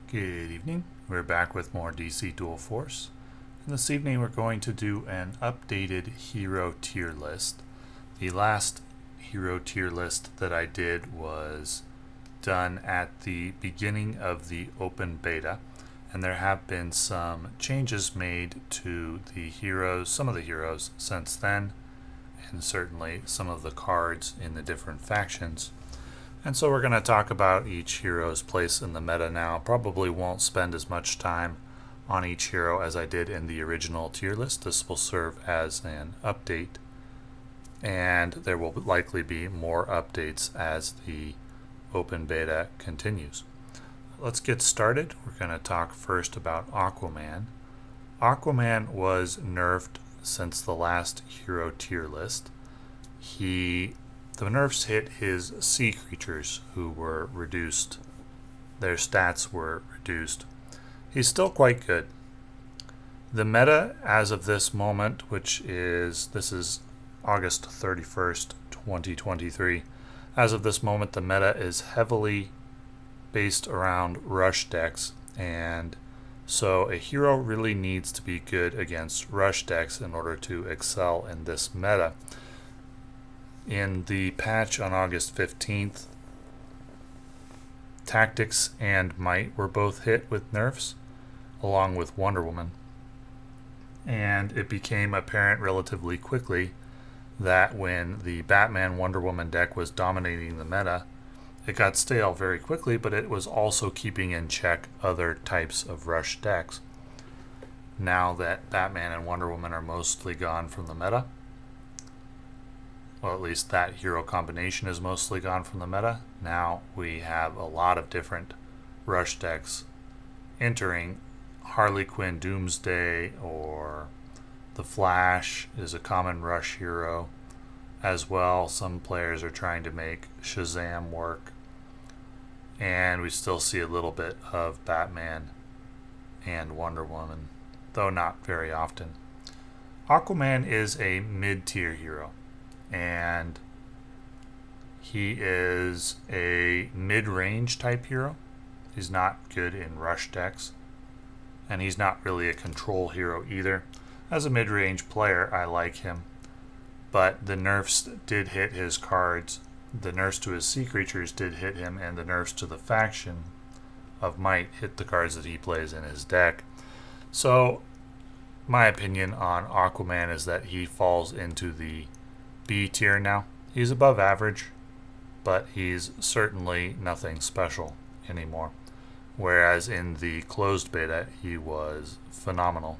Good evening. We're back with more DC Dual Force. And this evening we're going to do an updated hero tier list. The last hero tier list that I did was done at the beginning of the open beta, and there have been some changes made to the heroes, some of the heroes since then, and certainly some of the cards in the different factions. And so we're going to talk about each hero's place in the meta now. Probably won't spend as much time on each hero as I did in the original tier list. This will serve as an update, and there will likely be more updates as the open beta continues. Let's get started. We're going to talk first about Aquaman. Aquaman was nerfed since the last hero tier list. The nerfs hit his sea creatures, who were reduced. Their stats were reduced. He's still quite good. The meta as of this moment, this is August 31st, 2023. As of this moment, the meta is heavily based around rush decks, and so a hero really needs to be good against rush decks in order to excel in this meta. In the patch on August 15th, Tactics and Might were both hit with nerfs, along with Wonder Woman. And it became apparent relatively quickly that when the Batman Wonder Woman deck was dominating the meta, it got stale very quickly, but it was also keeping in check other types of rush decks. Now that Batman and Wonder Woman are mostly gone from the meta, well, at least that hero combination is mostly gone from the meta. Now we have a lot of different rush decks entering. Harley Quinn Doomsday or the Flash is a common rush hero as well. Some players are trying to make SHAZAM work. And we still see a little bit of Batman and Wonder Woman, though not very often. Aquaman is a mid-tier hero, and he is a mid-range type hero. He's not good in rush decks, and he's not really a control hero either. As a mid-range player, I like him, but the nerfs did hit his cards. The nerfs to his sea creatures did hit him, and the nerfs to the faction of Might hit the cards that he plays in his deck. So my opinion on Aquaman is that he falls into the B tier now. He's above average, but he's certainly nothing special anymore. Whereas in the closed beta, he was phenomenal.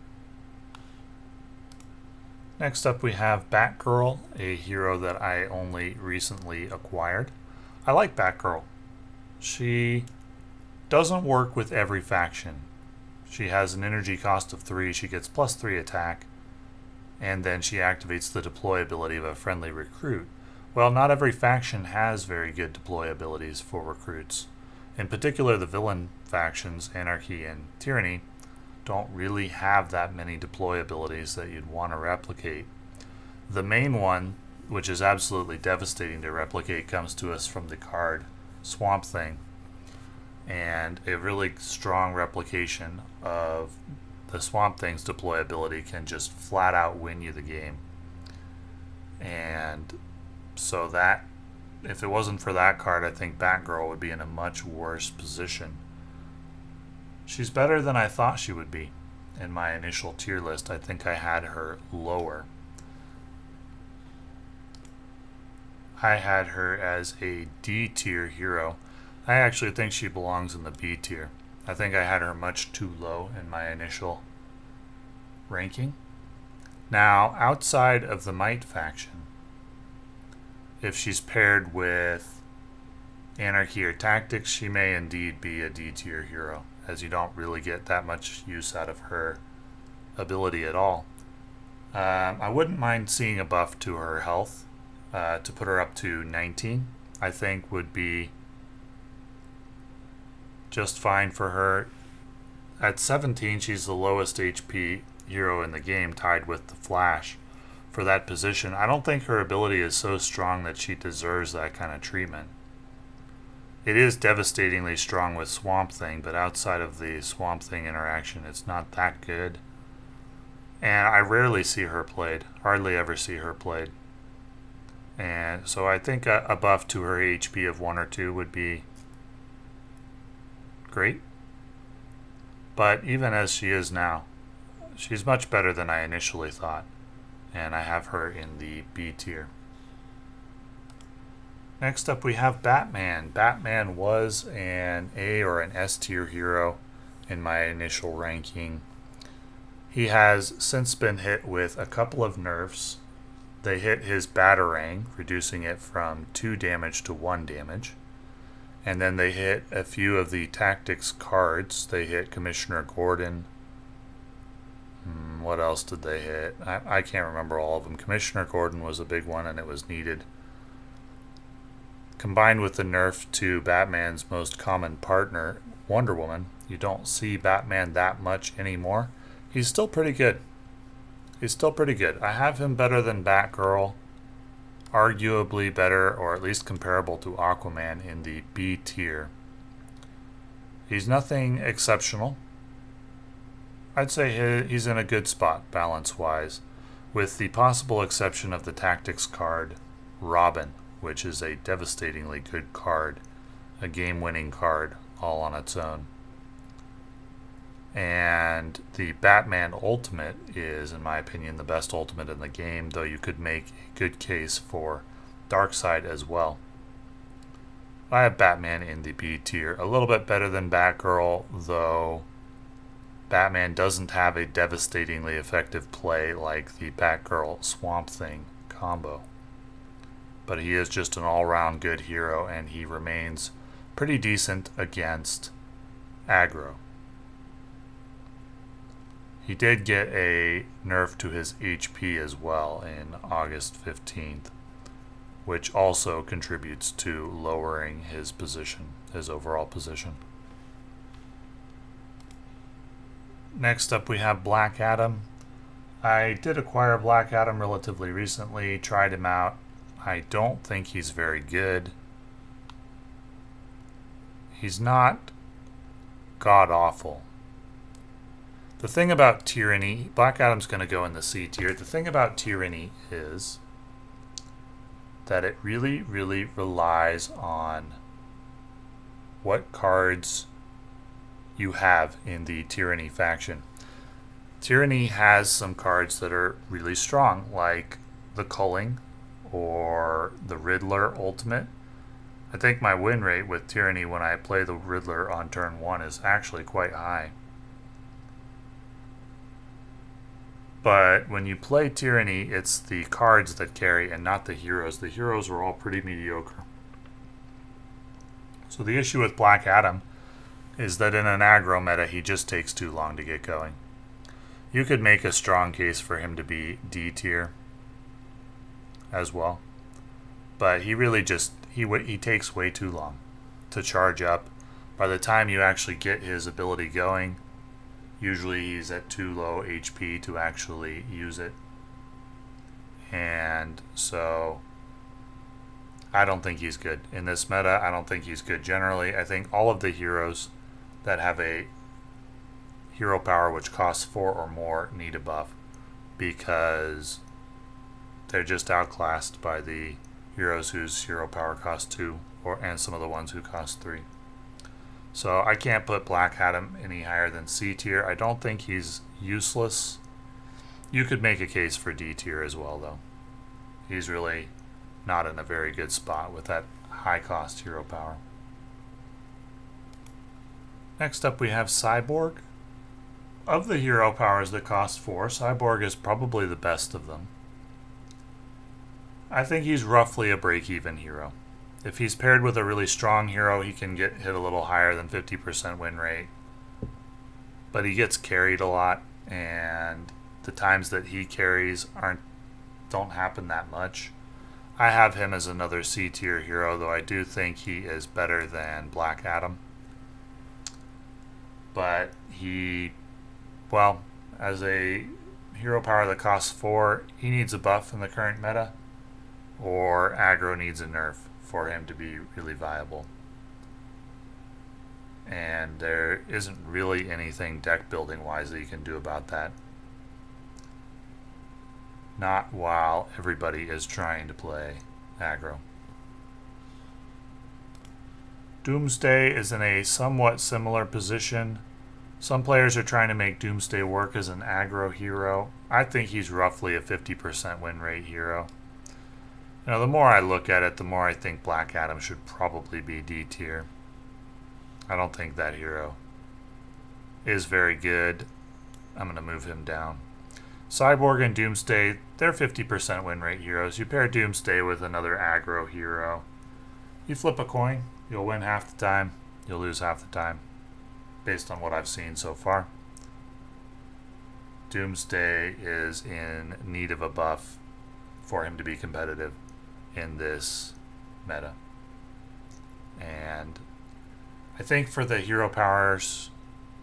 Next up we have Batgirl, a hero that I only recently acquired. I like Batgirl. She doesn't work with every faction. She has an energy cost of 3, she gets +3 attack, and then she activates the deploy ability of a friendly recruit. Well, not every faction has very good deploy abilities for recruits. In particular, the villain factions, Anarchy and Tyranny, don't really have that many deploy abilities that you'd want to replicate. The main one, which is absolutely devastating to replicate, comes to us from the card Swamp Thing. And a really strong replication of the Swamp Thing's deploy ability can just flat out win you the game. And so that, if it wasn't for that card, I think Batgirl would be in a much worse position. She's better than I thought she would be. In my initial tier list, I think I had her lower. I had her as a D tier hero. I actually think she belongs in the B tier. I think I had her much too low in my initial ranking. Now, outside of the Might faction, if she's paired with Anarchy or Tactics, she may indeed be a D tier hero, as you don't really get that much use out of her ability at all. I wouldn't mind seeing a buff to her health to put her up to 19. I think would be just fine for her. At 17, she's the lowest HP hero in the game, tied with the Flash for that position. I don't think her ability is so strong that she deserves that kind of treatment. It is devastatingly strong with Swamp Thing, but outside of the Swamp Thing interaction, it's not that good. And I rarely see her played. Hardly ever see her played. And so I think a buff to her HP of 1 or 2 would be great. But even as she is now, she's much better than I initially thought. And I have her in the B tier. Next up we have Batman. Batman was an A or an S tier hero in my initial ranking. He has since been hit with a couple of nerfs. They hit his Batarang, reducing it from 2 damage to 1 damage. And then they hit a few of the tactics cards. They hit Commissioner Gordon. What else did they hit? I can't remember all of them. Commissioner Gordon was a big one and it was needed. Combined with the nerf to Batman's most common partner, Wonder Woman, you don't see Batman that much anymore. He's still pretty good. He's still pretty good. I have him better than Batgirl. Arguably better, or at least comparable to Aquaman in the B tier. He's nothing exceptional. I'd say he's in a good spot, balance-wise, with the possible exception of the tactics card, Robin, which is a devastatingly good card, a game-winning card all on its own. And the Batman Ultimate is, in my opinion, the best ultimate in the game, though you could make a good case for Darkseid as well. I have Batman in the B tier, a little bit better than Batgirl, though Batman doesn't have a devastatingly effective play like the Batgirl Swamp Thing combo. But he is just an all-round good hero, and he remains pretty decent against aggro. He did get a nerf to his HP as well in August 15th, which also contributes to lowering his position, his overall position. Next up we have Black Adam. I did acquire Black Adam relatively recently, tried him out. I don't think he's very good. He's not god-awful. The thing about Tyranny, Black Adam's going to go in the C tier. The thing about Tyranny is that it really, really relies on what cards you have in the Tyranny faction. Tyranny has some cards that are really strong, like the Culling or the Riddler Ultimate. I think my win rate with Tyranny when I play the Riddler on turn 1 is actually quite high. But when you play Tyranny, it's the cards that carry and not the heroes. The heroes are all pretty mediocre. So the issue with Black Adam is that in an aggro meta, he just takes too long to get going. You could make a strong case for him to be D tier as well. But he really just, he takes way too long to charge up. By the time you actually get his ability going, usually he's at too low HP to actually use it. And so I don't think he's good. In this meta, I don't think he's good generally. I think all of the heroes that have a hero power which costs 4 or more need a buff, because they're just outclassed by the heroes whose hero power costs 2, and some of the ones who cost 3. So I can't put Black Adam any higher than C tier. I don't think he's useless. You could make a case for D tier as well, though. He's really not in a very good spot with that high cost hero power. Next up we have Cyborg. Of the hero powers that cost 4, Cyborg is probably the best of them. I think he's roughly a break-even hero. If he's paired with a really strong hero, he can get hit a little higher than 50% win rate. But he gets carried a lot, and the times that he carries don't happen that much. I have him as another C tier hero, though I do think he is better than Black Adam. But he, well, as a hero power that costs 4, he needs a buff in the current meta, or aggro needs a nerf for him to be really viable. and there isn't really anything deck building wise that you can do about that. Not while everybody is trying to play aggro. Doomsday is in a somewhat similar position. Some players are trying to make Doomsday work as an aggro hero. I think he's roughly a 50% win rate hero. Now, the more I look at it, the more I think Black Adam should probably be D tier. I don't think that hero is very good. I'm going to move him down. Cyborg and Doomsday, they're 50% win rate heroes. You pair Doomsday with another aggro hero. You flip a coin, you'll win half the time, you'll lose half the time, based on what I've seen so far. Doomsday is in need of a buff for him to be competitive in this meta. And I think for the hero powers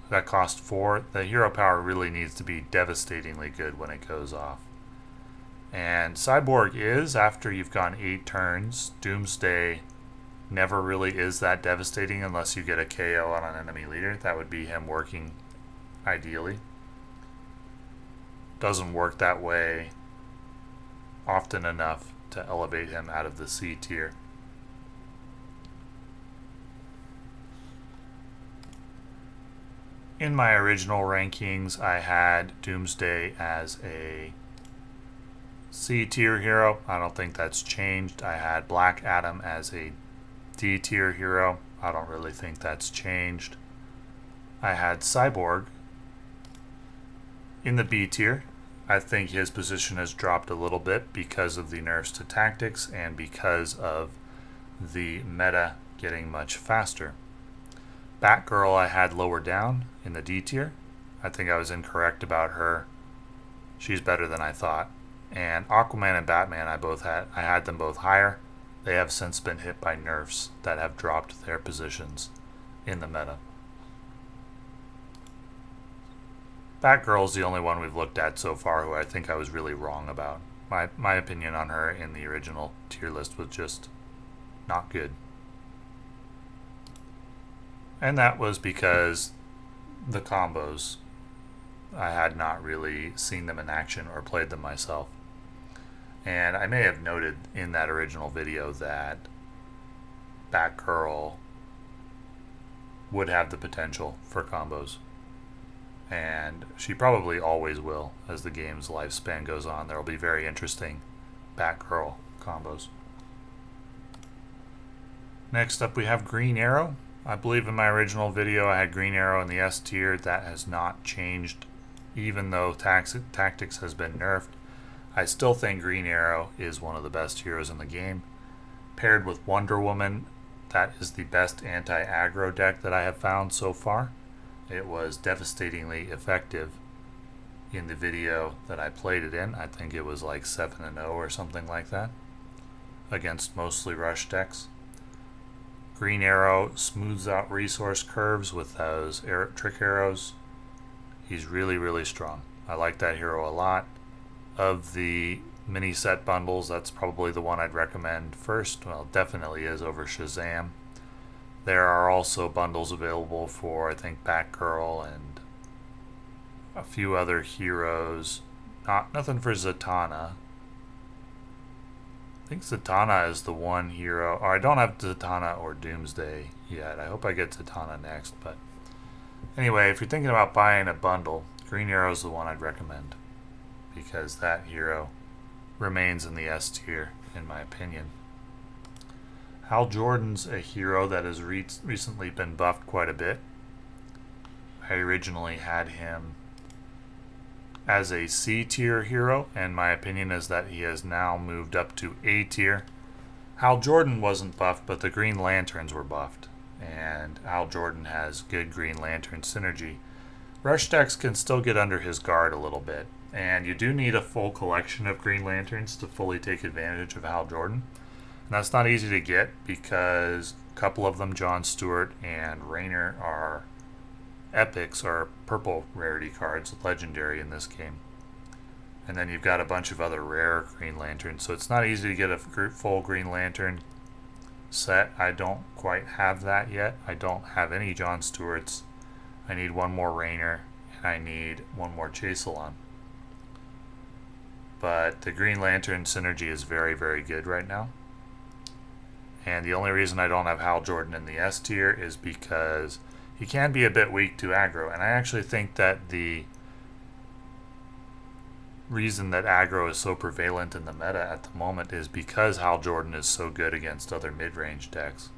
that cost 4, the hero power really needs to be devastatingly good when it goes off. And Cyborg is, after you've gone 8 turns, Doomsday never really is that devastating unless you get a KO on an enemy leader. That would be him working ideally. Doesn't work that way often enough to elevate him out of the C tier. In my original rankings, I had Doomsday as a C tier hero. I don't think that's changed. I had Black Adam as a D tier hero. I don't really think that's changed. I had Cyborg in the B tier. I think his position has dropped a little bit because of the nerfs to tactics and because of the meta getting much faster. Batgirl I had lower down in the D tier. I think I was incorrect about her. She's better than I thought. And Aquaman and Batman I had them both higher. They have since been hit by nerfs that have dropped their positions in the meta. Batgirl's the only one we've looked at so far who I think I was really wrong about. My opinion on her in the original tier list was just not good. And that was because the combos, I had not really seen them in action or played them myself. And I may have noted in that original video that Batgirl would have the potential for combos. And she probably always will as the game's lifespan goes on. There will be very interesting Batgirl combos. Next up we have Green Arrow. I believe in my original video I had Green Arrow in the S tier. That has not changed even though tactics has been nerfed. I still think Green Arrow is one of the best heroes in the game. Paired with Wonder Woman, that is the best anti-aggro deck that I have found so far. It was devastatingly effective in the video that I played it in. I think it was like 7-0 or something like that against mostly rush decks. Green Arrow smooths out resource curves with those trick arrows. He's really, really strong. I like that hero a lot. Of the mini set bundles, that's probably the one I'd recommend first. Well, definitely is over SHAZAM. There are also bundles available for, I think, Batgirl and a few other heroes. Nothing for Zatanna. I think Zatanna is the one hero. Or I don't have Zatanna or Doomsday yet. I hope I get Zatanna next. But anyway, if you're thinking about buying a bundle, Green Arrow is the one I'd recommend, because that hero remains in the S tier, in my opinion. Hal Jordan's a hero that has recently been buffed quite a bit. I originally had him as a C tier hero, and my opinion is that he has now moved up to A tier. Hal Jordan wasn't buffed, but the Green Lanterns were buffed, and Hal Jordan has good Green Lantern synergy. Rush decks can still get under his guard a little bit, and you do need a full collection of Green Lanterns to fully take advantage of Hal Jordan. And that's not easy to get because a couple of them, John Stewart and Raynor, are epics or purple rarity cards, legendary in this game. And then you've got a bunch of other rare Green Lanterns, so it's not easy to get a full Green Lantern. set. I don't quite have that yet. I don't have any John Stewarts. I need one more Rainer, and I need one more Chaselon. But the Green Lantern synergy is very, very good right now. And the only reason I don't have Hal Jordan in the S tier is because he can be a bit weak to aggro. And I actually think that the reason that aggro is so prevalent in the meta at the moment is because Hal Jordan is so good against other mid-range decks.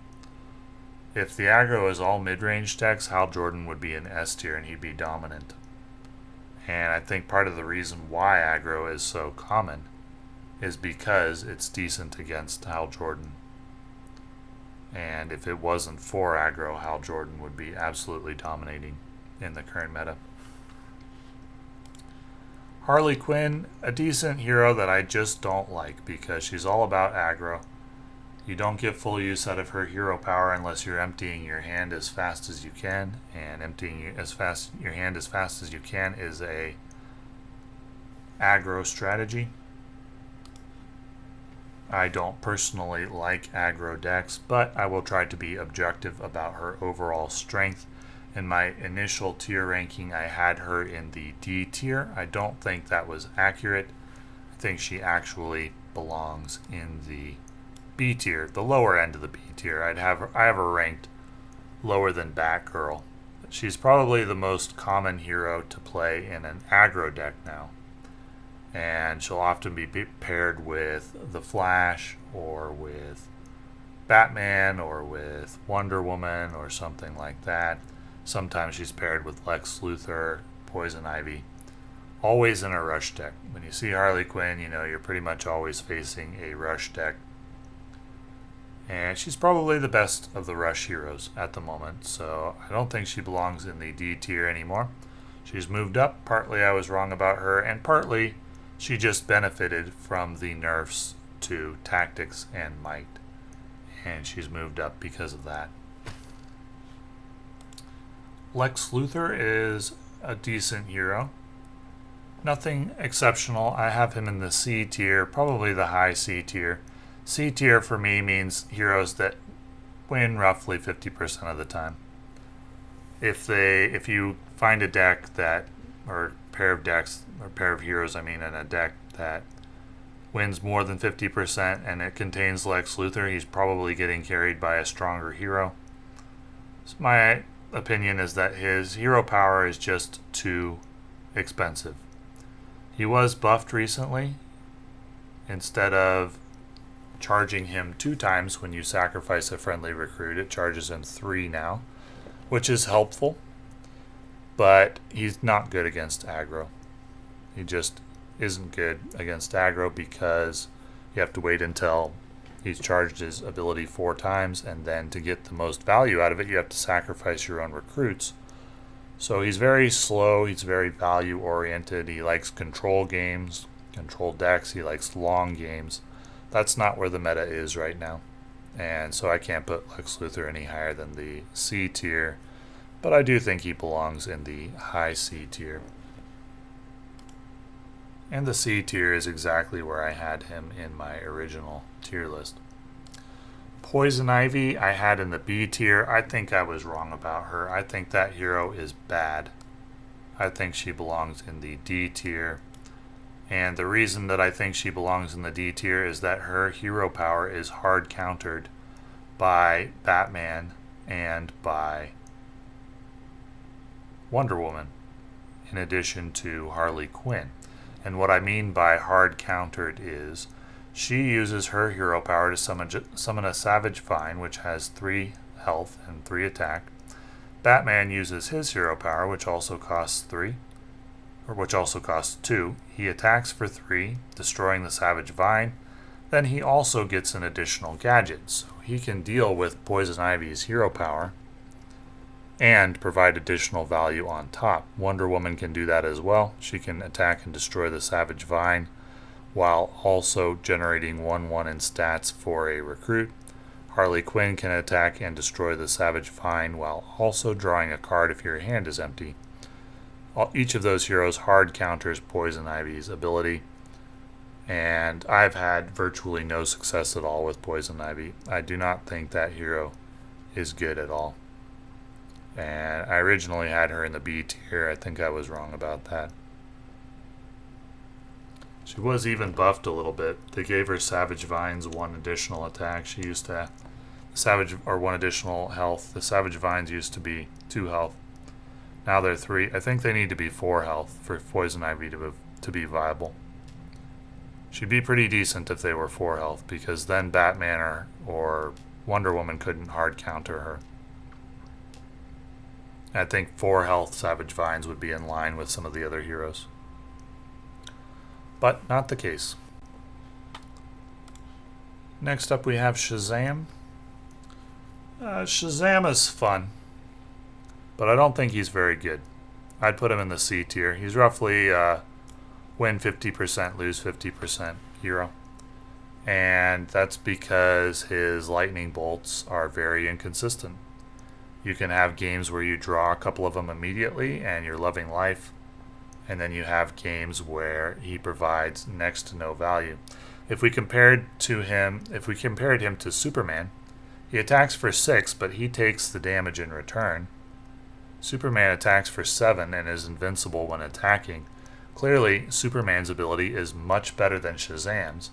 If the aggro is all mid-range decks, Hal Jordan would be in S tier and he'd be dominant. And I think part of the reason why aggro is so common is because it's decent against Hal Jordan. And if it wasn't for aggro, Hal Jordan would be absolutely dominating in the current meta. Harley Quinn, a decent hero that I just don't like because she's all about aggro. You don't get full use out of her hero power unless you're emptying your hand as fast as you can, and emptying your hand as fast as you can is a aggro strategy. I don't personally like aggro decks, but I will try to be objective about her overall strength. In my initial tier ranking, I had her in the D tier. I don't think that was accurate. I think she actually belongs in the B tier, the lower end of the B tier. I have her ranked lower than Batgirl. She's probably the most common hero to play in an aggro deck now. And she'll often be paired with the Flash or with Batman or with Wonder Woman or something like that. Sometimes she's paired with Lex Luthor, Poison Ivy. Always in a rush deck. When you see Harley Quinn, you know you're pretty much always facing a rush deck. And she's probably the best of the rush heroes at the moment, so I don't think she belongs in the D tier anymore. She's moved up. Partly I was wrong about her, and partly she just benefited from the nerfs to tactics and might. And she's moved up because of that. Lex Luthor is a decent hero. Nothing exceptional. I have him in the C tier, probably the high C tier. C tier for me means heroes that win roughly 50% of the time. If you find a deck that, or pair of decks, or pair of heroes, in a deck that wins more than 50% and it contains Lex Luthor, he's probably getting carried by a stronger hero. So my opinion is that his hero power is just too expensive. He was buffed recently. Instead of charging him 2 times when you sacrifice a friendly recruit, it charges him 3 now, which is helpful, but he's not good against aggro. He just isn't good against aggro because you have to wait until he's charged his ability 4 times, and then to get the most value out of it, you have to sacrifice your own recruits. So he's very slow, he's very value oriented, he likes control games, control decks, he likes long games. That's not where the meta is right now. And so I can't put Lex Luthor any higher than the C tier, but I do think he belongs in the high C tier. And the C tier is exactly where I had him in my original tier list. Poison Ivy I had in the B tier. I think I was wrong about her. I think that hero is bad. I think she belongs in the D tier. And the reason that I think she belongs in the D tier is that her hero power is hard countered by Batman and by Wonder Woman, in addition to Harley Quinn. And what I mean by hard countered is she uses her hero power to summon a Savage Vine, which has 3 health and 3 attack. Batman uses his hero power, which also costs 2. He attacks for 3, destroying the Savage Vine. Then he also gets an additional gadget, so he can deal with Poison Ivy's hero power and provide additional value on top. Wonder Woman can do that as well. She can attack and destroy the Savage Vine while also generating 1/1 in stats for a recruit. Harley Quinn can attack and destroy the Savage Vine while also drawing a card if your hand is empty. Each of those heroes hard counters Poison Ivy's ability. And I've had virtually no success at all with Poison Ivy. I do not think that hero is good at all. And I originally had her in the B tier. I think I was wrong about that. She was even buffed a little bit. They gave her Savage Vines 1 additional attack. She used to Savage, or 1 additional health. The Savage Vines used to be 2 health. Now they're 3. I think they need to be 4 health for Poison Ivy to be viable. She'd be pretty decent if they were 4 health, because then Batman or Wonder Woman couldn't hard counter her. I think 4 health Savage Vines would be in line with some of the other heroes. But not the case. Next up we have Shazam. Shazam is fun, but I don't think he's very good. I'd put him in the C tier. He's roughly win 50%, lose 50% hero. And that's because his lightning bolts are very inconsistent. You can have games where you draw a couple of them immediately and you're loving life. And then you have games where he provides next to no value. If we compared him to Superman, he attacks for 6, but he takes the damage in return. Superman attacks for 7 and is invincible when attacking. Clearly, Superman's ability is much better than Shazam's,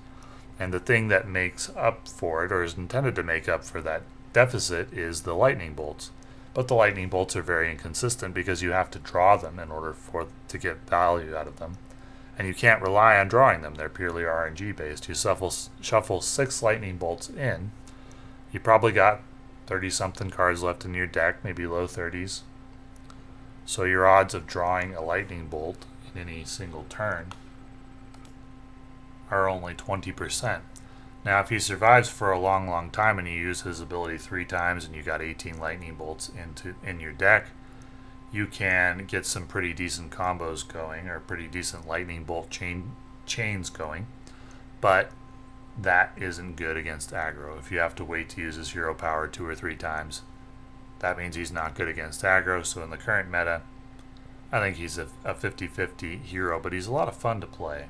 and the thing that makes up for it, or is intended to make up for that deficit, is the lightning bolts. But the lightning bolts are very inconsistent because you have to draw them in order to get value out of them. And you can't rely on drawing them. They're purely RNG based. You shuffle 6 lightning bolts in. You probably got 30-something cards left in your deck, maybe low 30s. So your odds of drawing a lightning bolt in any single turn are only 20%. Now, if he survives for a long, long time and you use his ability 3 times and you got 18 lightning bolts in your deck, you can get some pretty decent combos going, or pretty decent lightning bolt chains going. But that isn't good against aggro. If you have to wait to use his hero power 2 or 3 times, that means he's not good against aggro. So in the current meta, I think he's a 50-50 hero, but he's a lot of fun to play.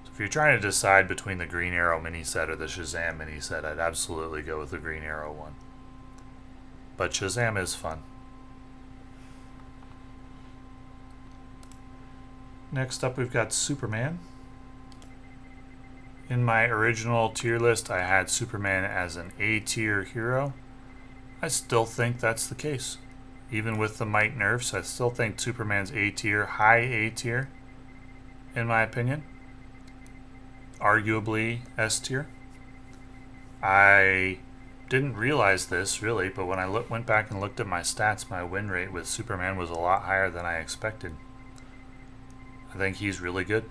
If you're trying to decide between the Green Arrow mini set or the Shazam mini set, I'd absolutely go with the Green Arrow one. But Shazam is fun. Next up, we've got Superman. In my original tier list, I had Superman as an A tier hero. I still think that's the case. Even with the might nerfs, I still think Superman's A tier, high A tier, in my opinion. Arguably S tier. I didn't realize this really, but when I went back and looked at my stats, my win rate with Superman was a lot higher than I expected. I think he's really good.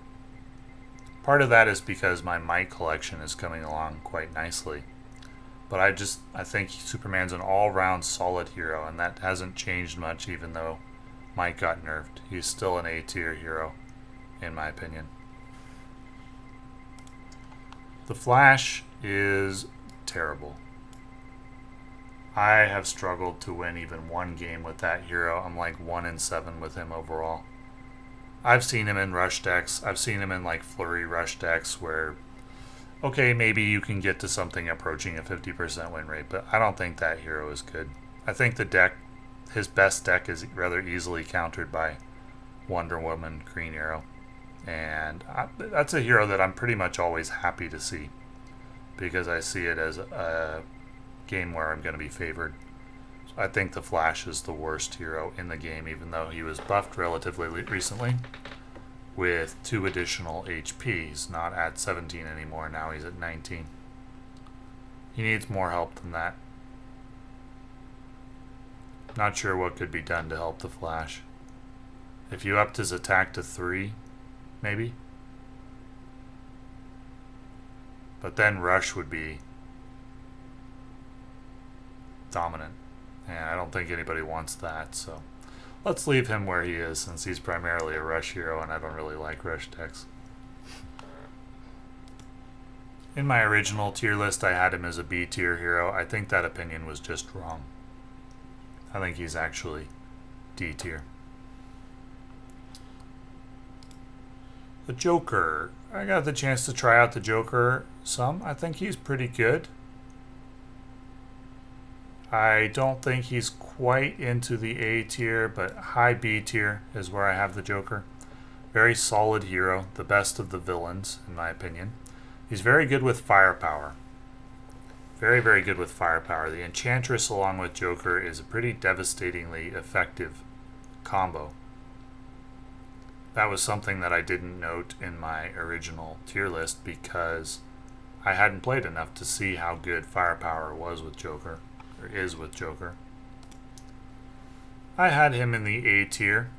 Part of that is because my might collection is coming along quite nicely. But I think Superman's an all-round solid hero, and that hasn't changed much even though might got nerfed. He's still an A tier hero, in my opinion. The Flash is terrible. I have struggled to win even one game with that hero. I'm like 1-7 with him overall. I've seen him in rush decks. I've seen him in like flurry rush decks where, okay, maybe you can get to something approaching a 50% win rate, but I don't think that hero is good. I think his best deck is rather easily countered by Wonder Woman, Green Arrow. And that's a hero that I'm pretty much always happy to see, because I see it as a game where I'm going to be favored. So I think the Flash is the worst hero in the game, even though he was buffed relatively recently with 2 additional HP. He's not at 17 anymore. Now he's at 19. He needs more help than that. Not sure what could be done to help the Flash. If you upped his attack to 3, maybe. But then Rush would be dominant. And I don't think anybody wants that, so let's leave him where he is, since he's primarily a Rush hero and I don't really like Rush decks. In my original tier list, I had him as a B tier hero. I think that opinion was just wrong. I think he's actually D tier. The Joker. I got the chance to try out the Joker some. I think he's pretty good. I don't think he's quite into the A tier, but high B tier is where I have the Joker. Very solid hero, the best of the villains, in my opinion. He's very good with firepower. Very, very good with firepower. The Enchantress along with Joker is a pretty devastatingly effective combo. That was something that I didn't note in my original tier list because I hadn't played enough to see how good firepower was with Joker, or is with Joker. I had him in the A tier.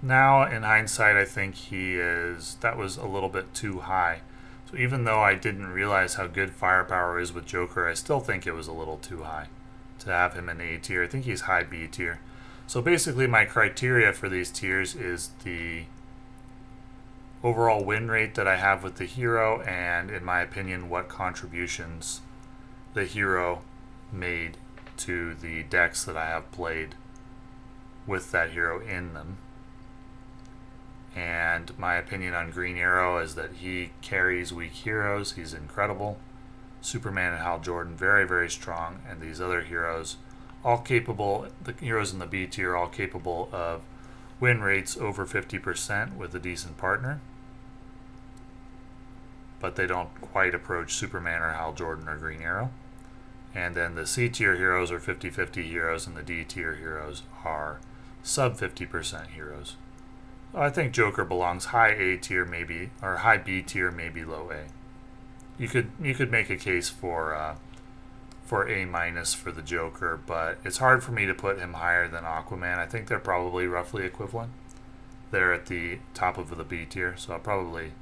Now, in hindsight, I think that was a little bit too high. So even though I didn't realize how good firepower is with Joker, I still think it was a little too high to have him in A tier. I think he's high B tier. So basically my criteria for these tiers is the overall win rate that I have with the hero and, in my opinion, what contributions the hero made to the decks that I have played with that hero in them. And my opinion on Green Arrow is that he carries weak heroes. He's incredible. Superman and Hal Jordan, very, very strong. And these other heroes, all capable, the heroes in the B tier, all capable of win rates over 50% with a decent partner. But they don't quite approach Superman or Hal Jordan or Green Arrow. And then the C tier heroes are 50-50 heroes, and the D tier heroes are sub 50% heroes. I think Joker belongs high A tier, maybe, or high B tier, maybe low A. You could make a case for A minus for the Joker, but it's hard for me to put him higher than Aquaman. I think they're probably roughly equivalent. They're at the top of the B tier, so I'll probably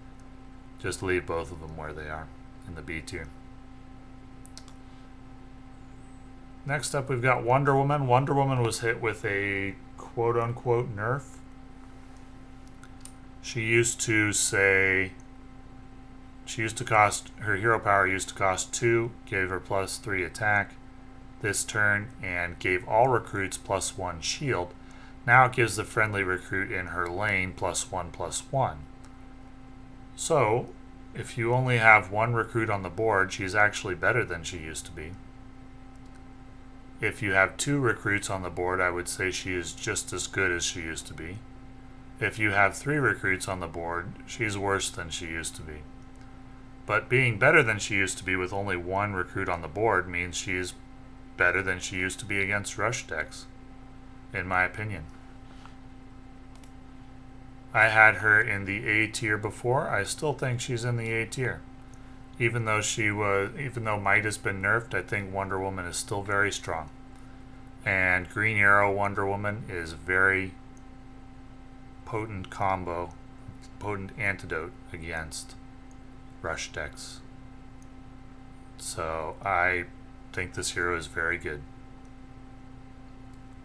just leave both of them where they are in the B tier. Next up, we've got Wonder Woman. Wonder Woman was hit with a quote-unquote nerf. Her hero power used to cost 2, gave her +3 attack this turn, and gave all recruits +1 shield. Now it gives the friendly recruit in her lane +1/+1. So, if you only have one recruit on the board, she's actually better than she used to be. If you have 2 recruits on the board, I would say she is just as good as she used to be. If you have 3 recruits on the board, she's worse than she used to be. But being better than she used to be with only 1 recruit on the board means she is better than she used to be against rush decks, in my opinion. I had her in the A tier before. I still think she's in the A tier. Even though Might has been nerfed, I think Wonder Woman is still very strong. And Green Arrow Wonder Woman is very potent antidote against rush decks. So I think this hero is very good,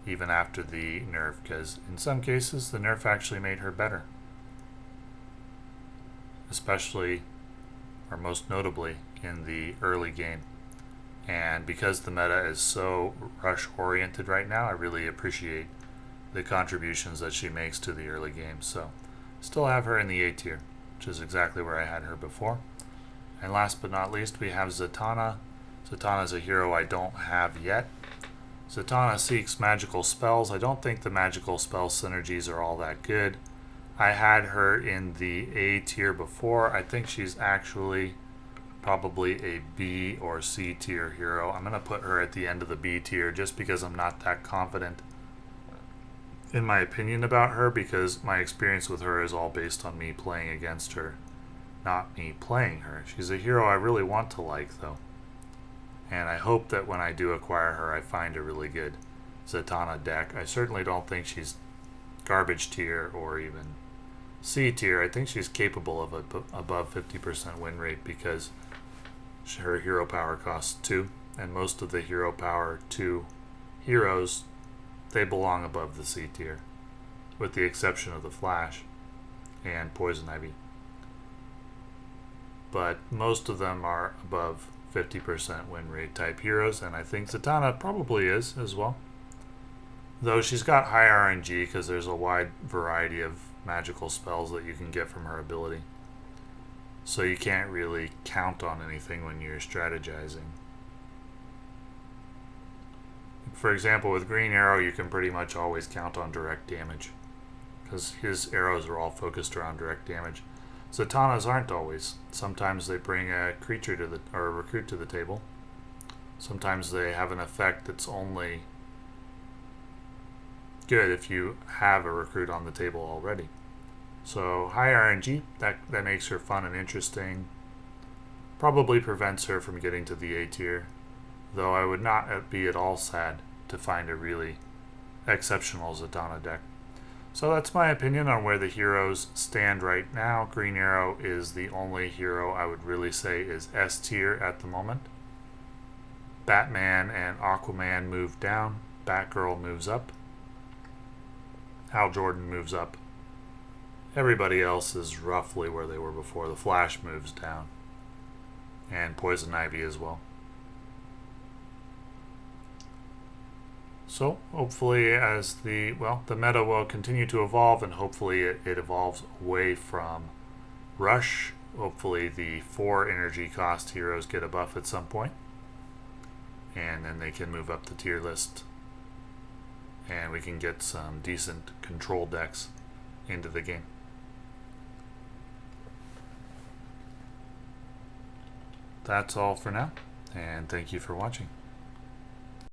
even after the nerf, because in some cases the nerf actually made her better, especially, or most notably, in the early game. And because the meta is so rush oriented right now, I really appreciate the contributions that she makes to the early game. So still have her in the A tier, which is exactly where I had her before. And last but not least, we have Zatanna. Zatanna is a hero I don't have yet. Zatanna seeks magical spells. I don't think the magical spell synergies are all that good. I had her in the A tier before. I think she's actually probably a B or C tier hero. I'm going to put her at the end of the B tier just because I'm not that confident in my opinion about her, because my experience with her is all based on me playing against her, not me playing her. She's a hero I really want to like, though. And I hope that when I do acquire her, I find a really good Zatanna deck. I certainly don't think she's garbage tier or even C tier. I think she's capable of above 50% win rate because her hero power costs 2, and most of the hero power 2 heroes, they belong above the C tier, with the exception of the Flash and Poison Ivy. But most of them are above 50% win rate type heroes, and I think Zatanna probably is as well. Though she's got high RNG because there's a wide variety of magical spells that you can get from her ability. So you can't really count on anything when you're strategizing. For example, with Green Arrow, you can pretty much always count on direct damage, because his arrows are all focused around direct damage. Zatanna's aren't always. Sometimes they bring a creature to the or a recruit to the table. Sometimes they have an effect that's only good if you have a recruit on the table already. So high RNG, that makes her fun and interesting. Probably prevents her from getting to the A tier, though I would not be at all sad to find a really exceptional Zatanna deck. So that's my opinion on where the heroes stand right now. Green Arrow is the only hero I would really say is S tier at the moment. Batman and Aquaman move down. Batgirl moves up. Hal Jordan moves up. Everybody else is roughly where they were before. The Flash moves down. And Poison Ivy as well. So hopefully as the meta will continue to evolve, and hopefully it evolves away from Rush. Hopefully the 4 energy cost heroes get a buff at some point, and then they can move up the tier list, and we can get some decent control decks into the game. That's all for now, and thank you for watching.